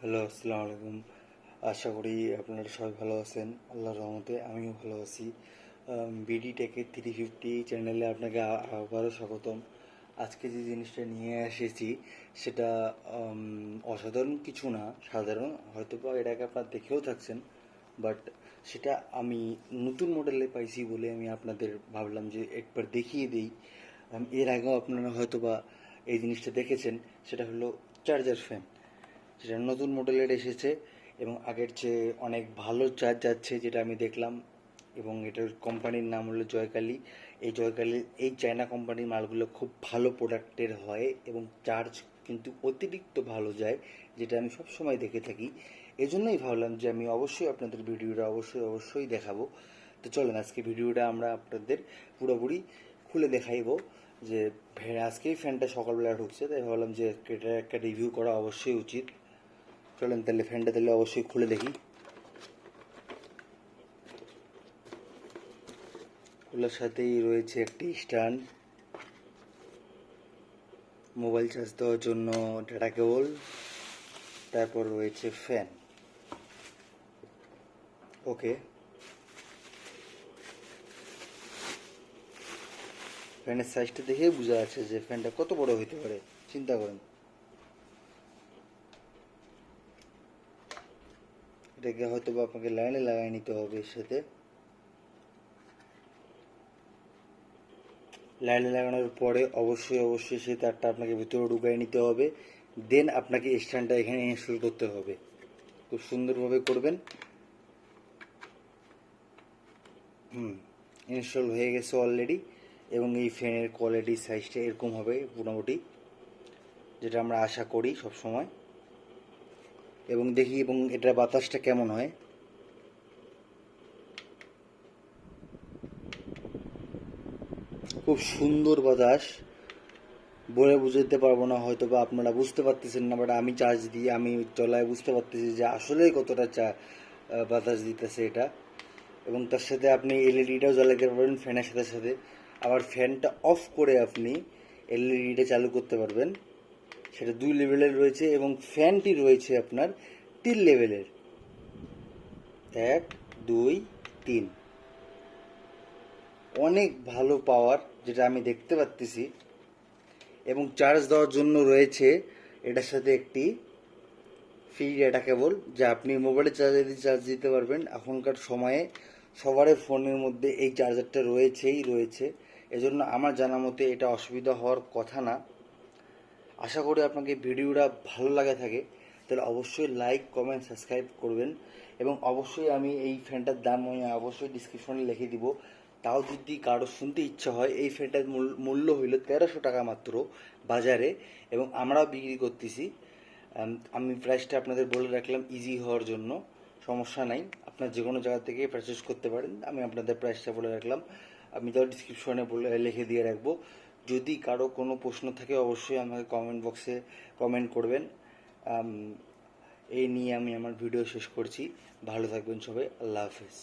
Hello, আসসালামু আলাইকুম। আশা করি আপনারা সবাই ভালো আছেন। আল্লাহর রহমতে আমিও ভালো আছি। বিডি টেকে 350 চ্যানেলে আপনাকে আবারও স্বাগতম। আজকে যে জিনিসটা নিয়ে এসেছি সেটা অসাধারণ কিছু না, সাধারণ হয়তো বা এটাকে আপনারা দেখেও থাকছেন, বাট সেটা আমি নতুন মডেলে পাইছি বলে আমি আপনাদের ভাবলাম যে একবার দেখিয়ে দিই। এর আগেও আপনারা হয়তো বা এই জিনিসটা দেখেছেন, সেটা হলো চার্জার ফ্যান। যেটা নতুন মডেলের এসেছে এবং আগের চেয়ে অনেক ভালো চার্জ যাচ্ছে যেটা আমি দেখলাম। এবং এটার কোম্পানির নাম হলো জয়কালী। এই চায়না কোম্পানির মালগুলো খুব ভালো প্রোডাক্টের হয় এবং চার্জ কিন্তু অতিরিক্ত ভালো যায়, যেটা আমি সব সময় দেখে থাকি। এজন্যই ভাবলাম যে আমি অবশ্যই আপনাদের ভিডিওটা অবশ্যই দেখাবো। তো চলেন আজকে ভিডিওটা আমরা আপনাদের পুরোপুরি খুলে দেখাইবো যে আজকেই ফ্যানটা সকালবেলা ঢুকছে, তাই ভাবলাম যে এটার একটা রিভিউ করা অবশ্যই উচিত। চলেন তাহলে ফ্যানটা তাহলে অবশ্যই খুলে দেখি। খোলার সাথেই রয়েছে একটি স্ট্যান্ড, মোবাইল চার্জ দেওয়ার জন্য ডাটা কেবল, তারপর রয়েছে ফ্যান। ওকে, ফ্যানের সাইজটা দেখেই বোঝা যাচ্ছে যে ফ্যানটা কত বড় হইতে পারে, চিন্তা করেন। এটাকে হয়তো বা আপনাকে লাইনে লাগাই নিতে হবে, এর সাথে লাইনে লাগানোর পরে অবশ্যই সেই তারটা আপনাকে ভিতরে ঢুকাই নিতে হবে। দেন আপনাকে স্ট্যান্ডটা এখানে ইনস্টল করতে হবে, খুব সুন্দরভাবে করবেন। ইনস্টল হয়ে গেছে অলরেডি। এবং এই ফ্যানের কোয়ালিটি সাইজটা এরকম হবে মোটামুটি, যেটা আমরা আশা করি সব সময়। এবং দেখি এবং এটার বাতাসটা কেমন হয়। খুব সুন্দর বাতাস, বলে বুঝতে পারবো না, হয়তো বা আপনারা বুঝতে পারতেছেন না, বাট আমি চার্জ দিয়ে আমি চলায় বুঝতে পারতেছি যে আসলেই কতটা বাতাস দিতেছে এটা। এবং তার সাথে আপনি এলইডিটাও জ্বালাতে পারবেন ফ্যানের সাথে সাথে। আবার ফ্যানটা অফ করে আপনি এলইডিটা চালু করতে পারবেন। সেটা 2 লেভেলের রয়েছে এবং ফ্যানটি রয়েছে আপনার 3 লেভেলের, 1 2 3। অনেক ভালো পাওয়ার, যেটা আমি দেখতে পাচ্ছি। এবং চার্জ দেওয়ার জন্য রয়েছে এটার সাথে একটি ফ্রি ডেটা কেবল, যা আপনি মোবাইলে চার্জ দিতে পারবেন। এখনকার সময়ে সবারই ফোনের মধ্যে এই চার্জারটা রয়েছে। এজন্য আমার জানা মতে এটা অসুবিধা হওয়ার কথা না। আশা করি আপনাকে ভিডিওটা ভালো লাগে থাকে, তাহলে অবশ্যই লাইক কমেন্ট সাবস্ক্রাইব করবেন। এবং অবশ্যই আমি এই ফ্যানটার দাম আমি অবশ্যই ডিসক্রিপশনে লিখে দিব। তাও যদি কারো শুনতে ইচ্ছা হয়, এই ফ্যানটার মূল্য হইল 1300 টাকা মাত্র বাজারে, এবং আমরাও বিক্রি করতেছি। আমি প্রাইসটা আপনাদের বলে রাখলাম ইজি হওয়ার জন্য। সমস্যা নাই, আপনার যে কোনো জায়গা থেকে পারচেস করতে পারেন। আমি আপনাদের প্রাইসটা বলে রাখলাম, আমি তাও ডিসক্রিপশনে লিখে দিয়ে রাখবো। যদি কারো কোনো প্রশ্ন থাকে অবশ্যই আমাকে কমেন্ট বক্সে কমেন্ট করবেন। এই নিয়ে আমি আমার ভিডিও শেষ করছি। ভালো থাকবেন সবাই, আল্লাহ হাফেজ।